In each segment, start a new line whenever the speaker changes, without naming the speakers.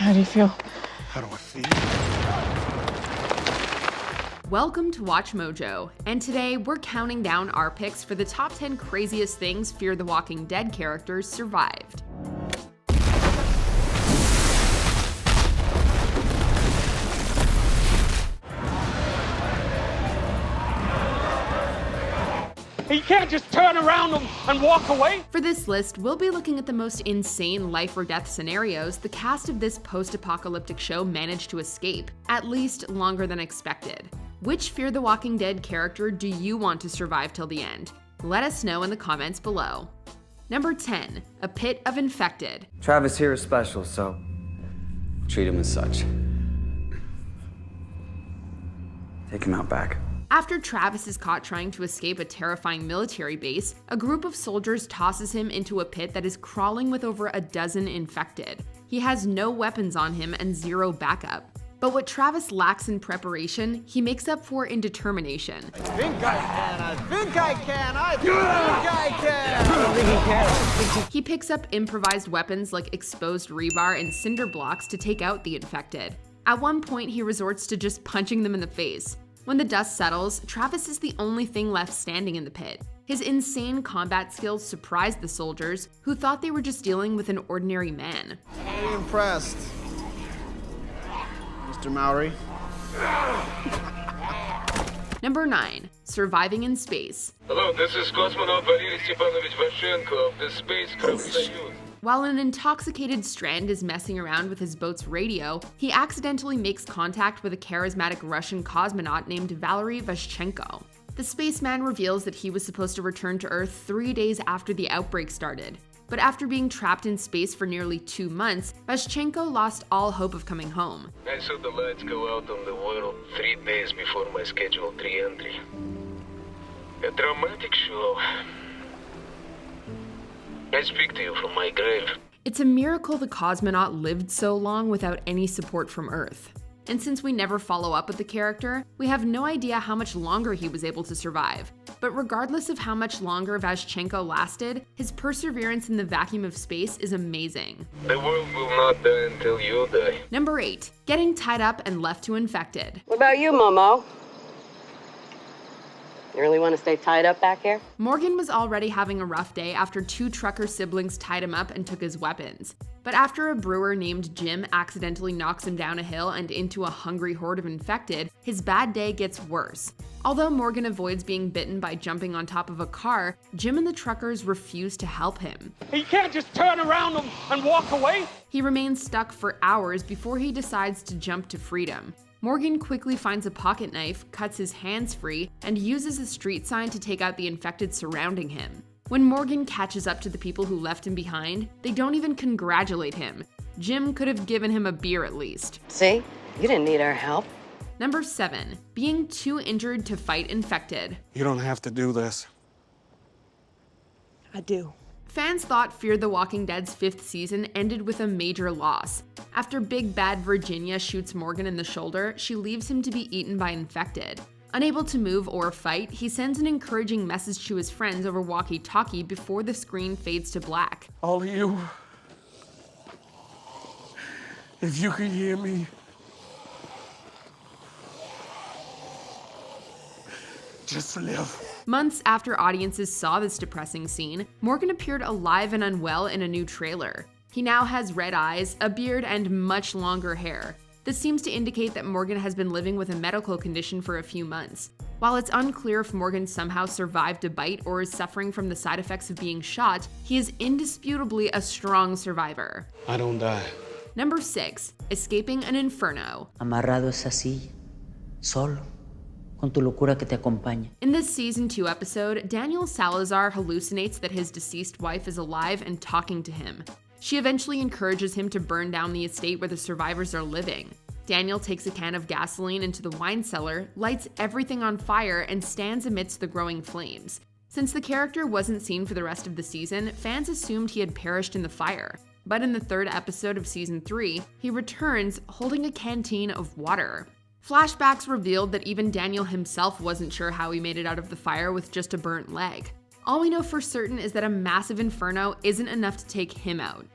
How do you feel?
How do I feel?
Welcome to Watch Mojo, and today we're counting down our picks for the top 10 craziest things Fear the Walking Dead characters survived.
You can't just turn around and walk away.
For this list, we'll be looking at the most insane life or death scenarios the cast of this post-apocalyptic show managed to escape, at least longer than expected. Which Fear the Walking Dead character do you want to survive till the end? Let us know in the comments below. Number 10, a pit of infected.
Travis here is special, so treat him as such. Take him out back.
After Travis is caught trying to escape a terrifying military base, a group of soldiers tosses him into a pit that is crawling with over a dozen infected. He has no weapons on him and zero backup. But what Travis lacks in preparation, he makes up for in determination.
I think I can.
He picks up improvised weapons like exposed rebar and cinder blocks to take out the infected. At one point, he resorts to just punching them in the face. When the dust settles, Travis is the only thing left standing in the pit. His insane combat skills surprised the soldiers, who thought they were just dealing with an ordinary man.
Very impressed, Mr. Mowry.
Number 9, surviving in space.
Hello, this is cosmonaut Valery Stepanovich Vashenko of the Spacecraft Soyuz.
While an intoxicated Strand is messing around with his boat's radio, he accidentally makes contact with a charismatic Russian cosmonaut named Valery Vashchenko. The spaceman reveals that he was supposed to return to Earth 3 days after the outbreak started. But after being trapped in space for nearly 2 months, Vashchenko lost all hope of coming home.
I saw the lights go out on the world 3 days before my scheduled re-entry. A dramatic show. I speak to you from my grave.
It's a miracle the cosmonaut lived so long without any support from Earth. And since we never follow up with the character, we have no idea how much longer he was able to survive. But regardless of how much longer Vashchenko lasted, his perseverance in the vacuum of space is amazing.
The world will not die until you die.
Number 8, getting tied up and left to infected.
What about you, Momo? You really want to stay tied up back here?
Morgan was already having a rough day after 2 trucker siblings tied him up and took his weapons. But after a brewer named Jim accidentally knocks him down a hill and into a hungry horde of infected, his bad day gets worse. Although Morgan avoids being bitten by jumping on top of a car, Jim and the truckers refuse to help him.
You can't just turn around and walk away.
He remains stuck for hours before he decides to jump to freedom. Morgan quickly finds a pocket knife, cuts his hands free, and uses a street sign to take out the infected surrounding him. When Morgan catches up to the people who left him behind, they don't even congratulate him. Jim could have given him a beer at least.
See? You didn't need our help.
Number 7, being too injured to fight infected.
You don't have to do this.
I do.
Fans thought Fear the Walking Dead's 5th season ended with a major loss. After Big Bad Virginia shoots Morgan in the shoulder, she leaves him to be eaten by infected. Unable to move or fight, he sends an encouraging message to his friends over walkie-talkie before the screen fades to black.
All of you, if you could hear me, just live.
Months after audiences saw this depressing scene, Morgan appeared alive and unwell in a new trailer. He now has red eyes, a beard, and much longer hair. This seems to indicate that Morgan has been living with a medical condition for a few months. While it's unclear if Morgan somehow survived a bite or is suffering from the side effects of being shot, he is indisputably a strong survivor.
I don't die.
Number 6, escaping an inferno.
Amarrado es así, solo, con tu locura que te acompaña.
In this season 2 episode, Daniel Salazar hallucinates that his deceased wife is alive and talking to him. She eventually encourages him to burn down the estate where the survivors are living. Daniel takes a can of gasoline into the wine cellar, lights everything on fire, and stands amidst the growing flames. Since the character wasn't seen for the rest of the season, fans assumed he had perished in the fire. But in the 3rd episode of season 3, he returns holding a canteen of water. Flashbacks revealed that even Daniel himself wasn't sure how he made it out of the fire with just a burnt leg. All we know for certain is that a massive inferno isn't enough to take him out.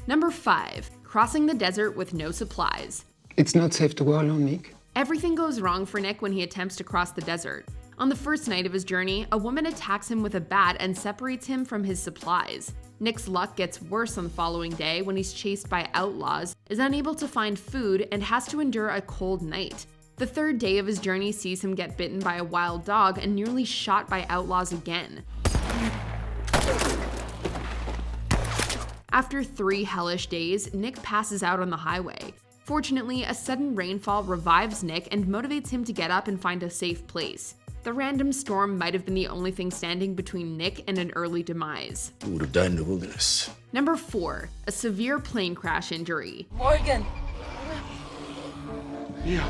Number 5, crossing the desert with no supplies.
It's not safe to go alone, Nick.
Everything goes wrong for Nick when he attempts to cross the desert. On the first night of his journey, a woman attacks him with a bat and separates him from his supplies. Nick's luck gets worse on the following day when he's chased by outlaws, is unable to find food, and has to endure a cold night. The third day of his journey sees him get bitten by a wild dog and nearly shot by outlaws again. After 3 hellish days, Nick passes out on the highway. Fortunately, a sudden rainfall revives Nick and motivates him to get up and find a safe place. The random storm might have been the only thing standing between Nick and an early demise.
You would have died in the wilderness.
Number 4, a severe plane crash injury.
Morgan.
Yeah.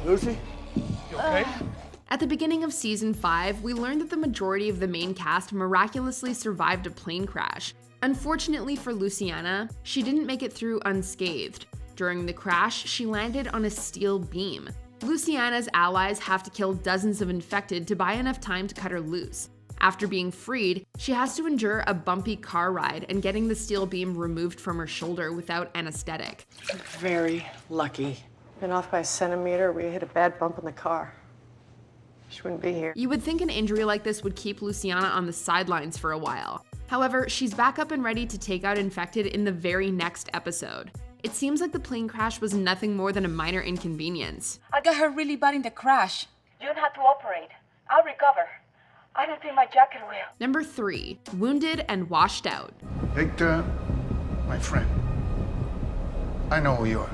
Lucy? You okay?
At the beginning of season 5, we learned that the majority of the main cast miraculously survived a plane crash. Unfortunately for Luciana, she didn't make it through unscathed. During the crash, she landed on a steel beam. Luciana's allies have to kill dozens of infected to buy enough time to cut her loose. After being freed, she has to endure a bumpy car ride and getting the steel beam removed from her shoulder without anesthetic.
Very lucky. Been off by a centimeter, we hit a bad bump in the car. She wouldn't be here.
You would think an injury like this would keep Luciana on the sidelines for a while. However, she's back up and ready to take out infected in the very next episode. It seems like the plane crash was nothing more than a minor inconvenience.
I got hurt really bad in the crash.
You don't have to operate. I'll recover. I don't think my jacket will.
Number 3, wounded and washed out.
Hector, my friend, I know who you are.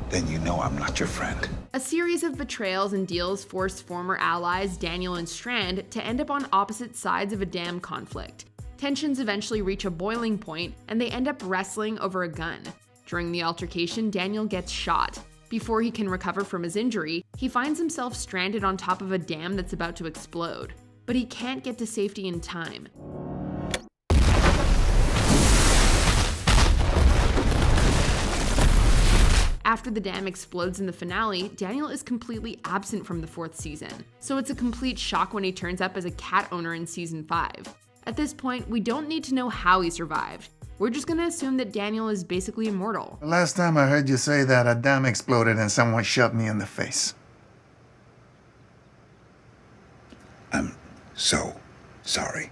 Then you know I'm not your friend.
A series of betrayals and deals forced former allies Daniel and Strand to end up on opposite sides of a dam conflict. Tensions eventually reach a boiling point, and they end up wrestling over a gun. During the altercation, Daniel gets shot. Before he can recover from his injury, he finds himself stranded on top of a dam that's about to explode. But he can't get to safety in time. After the dam explodes in the finale, Daniel is completely absent from the 4th season, so it's a complete shock when he turns up as a cat owner in season 5. At this point, we don't need to know how he survived. We're just gonna assume that Daniel is basically immortal.
The last time I heard you say that, a dam exploded and someone shot me in the face.
I'm so sorry,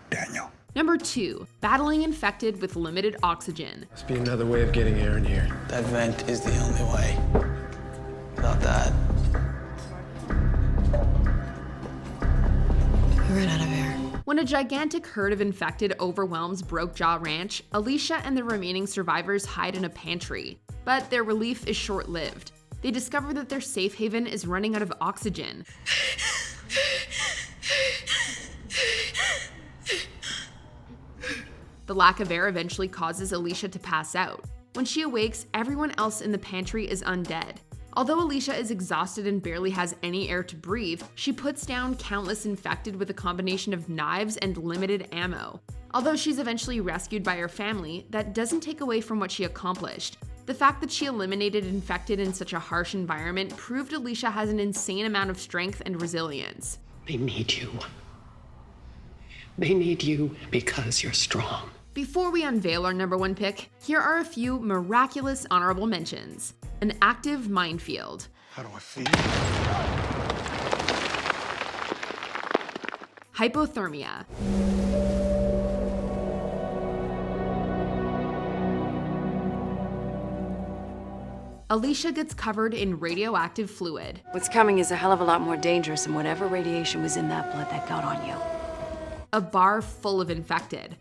Daniel.
Number 2, battling infected with limited oxygen.
Must be another way of getting air in here.
That vent is the only way. Without that,
We ran out of air.
When a gigantic herd of infected overwhelms Broke Jaw Ranch, Alicia and the remaining survivors hide in a pantry. But their relief is short-lived. They discover that their safe haven is running out of oxygen. The lack of air eventually causes Alicia to pass out. When she awakes, everyone else in the pantry is undead. Although Alicia is exhausted and barely has any air to breathe, she puts down countless infected with a combination of knives and limited ammo. Although she's eventually rescued by her family, that doesn't take away from what she accomplished. The fact that she eliminated infected in such a harsh environment proved Alicia has an insane amount of strength and resilience.
They need you. They need you because you're strong.
Before we unveil our number 1 pick, here are a few miraculous honorable mentions. An active minefield.
How do I feel?
Hypothermia. Alicia gets covered in radioactive fluid.
What's coming is a hell of a lot more dangerous than whatever radiation was in that blood that got on you.
A bar full of infected.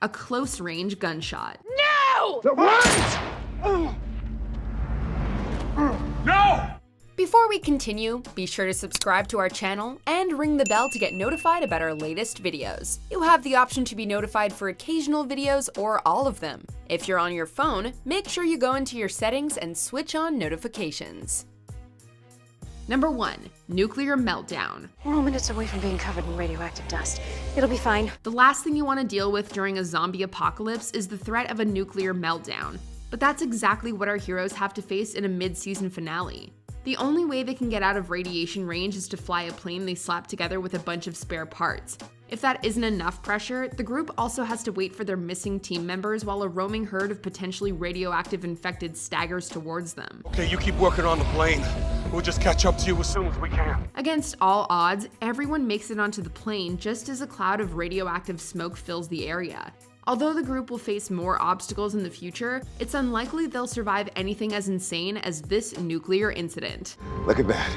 A close-range gunshot.
No! What? No!
Before we continue, be sure to subscribe to our channel and ring the bell to get notified about our latest videos. You have the option to be notified for occasional videos or all of them. If you're on your phone, make sure you go into your settings and switch on notifications. Number 1, nuclear meltdown.
We're all minutes away from being covered in radioactive dust. It'll be fine.
The last thing you want to deal with during a zombie apocalypse is the threat of a nuclear meltdown. But that's exactly what our heroes have to face in a mid-season finale. The only way they can get out of radiation range is to fly a plane they slap together with a bunch of spare parts. If that isn't enough pressure, the group also has to wait for their missing team members while a roaming herd of potentially radioactive infected staggers towards them.
Okay, you keep working on the plane. We'll just catch up to you as soon as we can.
Against all odds, everyone makes it onto the plane just as a cloud of radioactive smoke fills the area. Although the group will face more obstacles in the future, it's unlikely they'll survive anything as insane as this nuclear incident.
Look at that.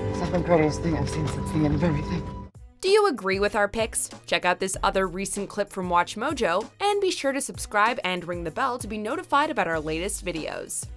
It's like the prettiest thing I've seen since the end of everything.
Do you agree with our picks? Check out this other recent clip from WatchMojo, and be sure to subscribe and ring the bell to be notified about our latest videos.